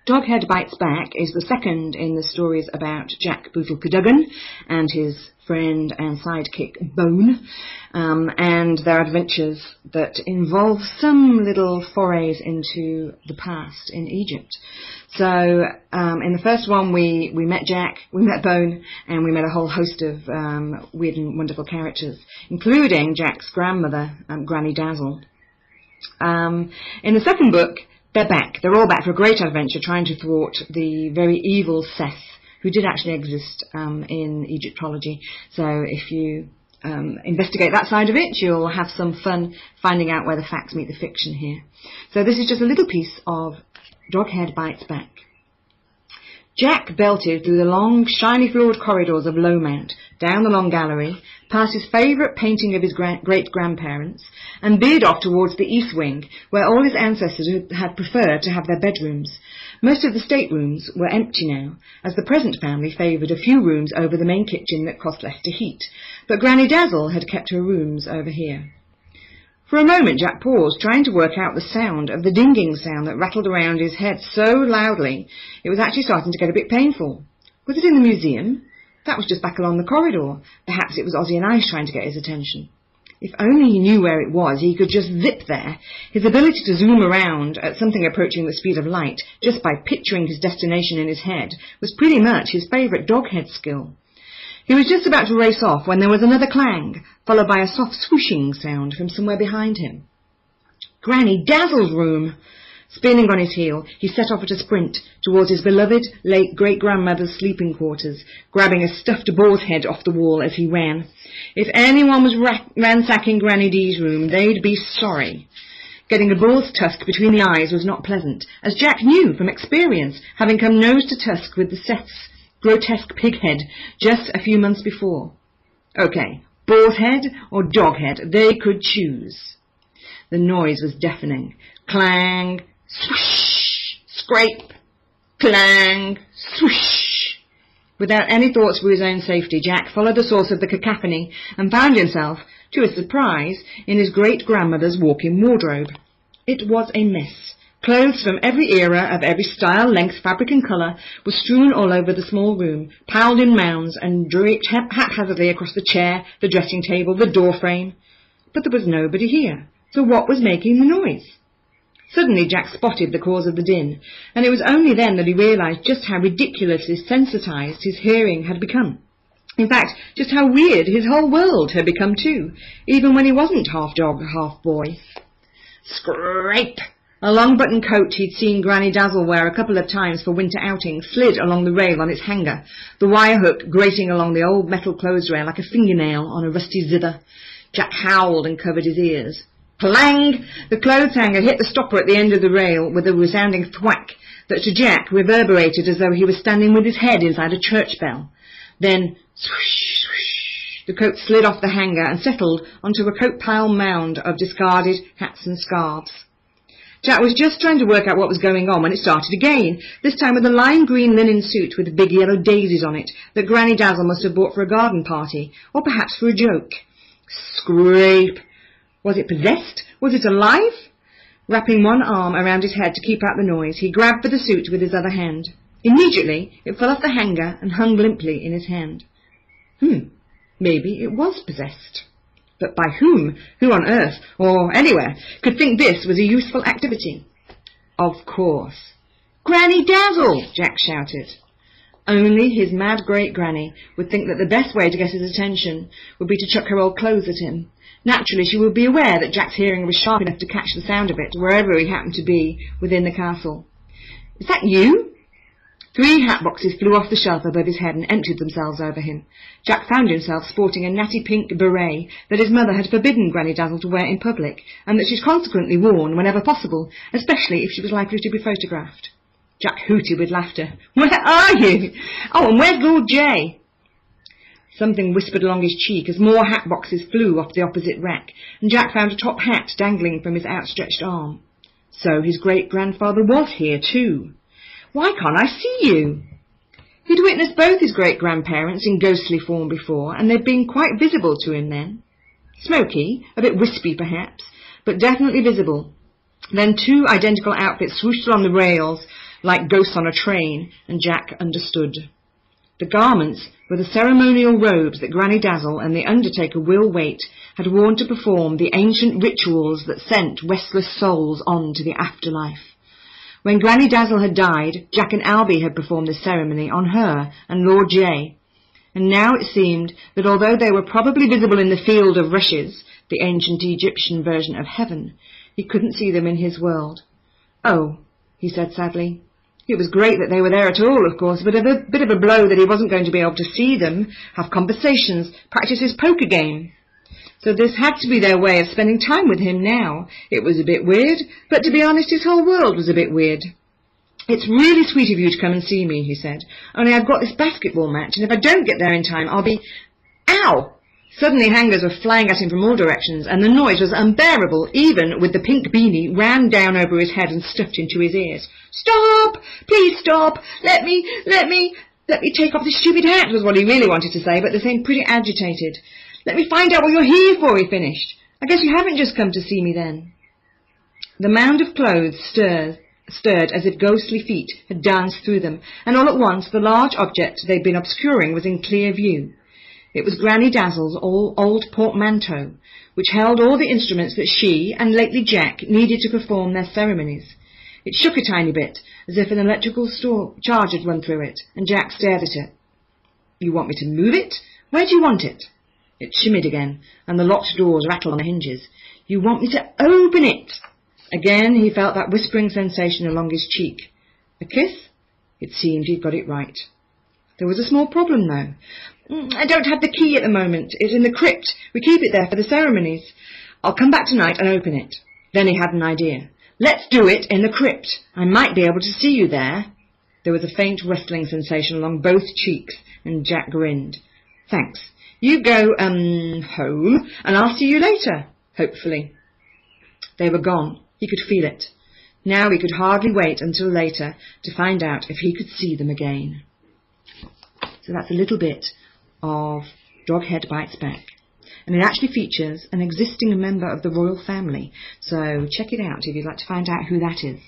Doghead Bites Back is the second in the stories about Jack Bootlecadogan and his friend and sidekick Bone, and their adventures that involve some little forays into the past in Egypt. So in the first one we met Jack, we met Bone, and we met a whole host of weird and wonderful characters, including Jack's grandmother, Granny Dazzle. In the second book, they're back. They're all back for a great adventure trying to thwart the very evil Seth, who did actually exist in Egyptology. So if you investigate that side of it, you'll have some fun finding out where the facts meet the fiction here. So this is just a little piece of Doghead Bites Back. Jack belted through the long, shiny-floored corridors of Lowmount, down the long gallery, past his favourite painting of his great-grandparents, and veered off towards the east wing, where all his ancestors had preferred to have their bedrooms. Most of the staterooms were empty now, as the present family favoured a few rooms over the main kitchen that cost less to heat, but Granny Dazzle had kept her rooms over here. For a moment Jack paused, trying to work out the sound of the dinging sound that rattled around his head so loudly it was actually starting to get a bit painful. Was it in the museum? That was just back along the corridor. Perhaps it was Ozzy and Ice trying to get his attention. If only he knew where it was, he could just zip there. His ability to zoom around at something approaching the speed of light, just by picturing his destination in his head, was pretty much his favourite doghead skill. He was just about to race off when there was another clang, followed by a soft swooshing sound from somewhere behind him. Granny Dazzle's room! Spinning on his heel, he set off at a sprint towards his beloved late great-grandmother's sleeping quarters, grabbing a stuffed boar's head off the wall as he ran. If anyone was ransacking Granny D's room, they'd be sorry. Getting a boar's tusk between the eyes was not pleasant, as Jack knew from experience, having come nose to tusk with the Seth's grotesque pig head just a few months before. Okay, boar's head or dog head, they could choose. The noise was deafening. Clang, swoosh, scrape, clang, swoosh. Without any thoughts for his own safety, Jack followed the source of the cacophony and found himself, to his surprise, in his great-grandmother's walk-in wardrobe. It was a mess. Clothes from every era, of every style, length, fabric and colour, were strewn all over the small room, piled in mounds and draped haphazardly across the chair, the dressing table, the door frame. But there was nobody here, so what was making the noise? Suddenly Jack spotted the cause of the din, and it was only then that he realised just how ridiculously sensitised his hearing had become. In fact, just how weird his whole world had become too, even when he wasn't half dog, half boy. Scrape! A long button coat he'd seen Granny Dazzle wear a couple of times for winter outings slid along the rail on its hanger, the wire hook grating along the old metal clothes rail like a fingernail on a rusty zither. Jack howled and covered his ears. Clang! The clothes hanger hit the stopper at the end of the rail with a resounding thwack that to Jack reverberated as though he was standing with his head inside a church bell. Then, swoosh, swoosh, the coat slid off the hanger and settled onto a coat-pile mound of discarded hats and scarves. Jack was just trying to work out what was going on when it started again, this time with a lime green linen suit with big yellow daisies on it that Granny Dazzle must have bought for a garden party, or perhaps for a joke. Scrape! Was it possessed? Was it alive? Wrapping one arm around his head to keep out the noise, he grabbed for the suit with his other hand. Immediately, it fell off the hanger and hung limply in his hand. Maybe it was possessed. But by whom? Who on earth, or anywhere, could think this was a useful activity? Of course. Granny Dazzle! Jack shouted. Only his mad great-granny would think that the best way to get his attention would be to chuck her old clothes at him. Naturally, she would be aware that Jack's hearing was sharp enough to catch the sound of it, wherever he happened to be within the castle. Is that you? 3 hat boxes flew off the shelf above his head and emptied themselves over him. Jack found himself sporting a natty pink beret that his mother had forbidden Granny Dazzle to wear in public, and that she'd consequently worn whenever possible, especially if she was likely to be photographed. Jack hooted with laughter. Where are you? Oh, and where's Lord J? Something whispered along his cheek as more hat boxes flew off the opposite rack, and Jack found a top hat dangling from his outstretched arm. So his great-grandfather was here too. Why can't I see you? He'd witnessed both his great-grandparents in ghostly form before, and they'd been quite visible to him then. Smoky, a bit wispy perhaps, but definitely visible. Then 2 identical outfits swooshed along the rails, like ghosts on a train, and Jack understood. The garments were the ceremonial robes that Granny Dazzle and the undertaker Will Waite had worn to perform the ancient rituals that sent restless souls on to the afterlife. When Granny Dazzle had died, Jack and Albie had performed this ceremony on her and Lord J. And now it seemed that although they were probably visible in the field of rushes, the ancient Egyptian version of heaven, he couldn't see them in his world. "Oh," he said sadly. It was great that they were there at all, of course, but a bit of a blow that he wasn't going to be able to see them, have conversations, practice his poker game. So this had to be their way of spending time with him now. It was a bit weird, but to be honest, his whole world was a bit weird. "It's really sweet of you to come and see me," he said. "Only I've got this basketball match, and if I don't get there in time, I'll be—" Ow! Suddenly hangers were flying at him from all directions, and the noise was unbearable, even with the pink beanie ran down over his head and stuffed into his ears. "Stop! Please stop! Let me take off this stupid hat," was what he really wanted to say, but they seemed pretty agitated. "Let me find out what you're here for," he finished. "I guess you haven't just come to see me then." The mound of clothes stirred as if ghostly feet had danced through them, and all at once the large object they'd been obscuring was in clear view. It was Granny Dazzle's old portmanteau, which held all the instruments that she, and lately Jack, needed to perform their ceremonies. It shook a tiny bit, as if an electrical charge had run through it, and Jack stared at it. "You want me to move it? Where do you want it?" It shimmied again, and the locked doors rattled on the hinges. "You want me to open it?" Again he felt that whispering sensation along his cheek. A kiss? It seemed he'd got it right. There was a small problem, though. "I don't have the key at the moment. It's in the crypt. We keep it there for the ceremonies. I'll come back tonight and open it." Then he had an idea. "Let's do it in the crypt. I might be able to see you there." There was a faint rustling sensation along both cheeks, and Jack grinned. "Thanks. You go, home, and I'll see you later, hopefully." They were gone. He could feel it. Now he could hardly wait until later to find out if he could see them again. So that's a little bit of Doghead Bites Back. And it actually features an existing member of the royal family. So check it out if you'd like to find out who that is.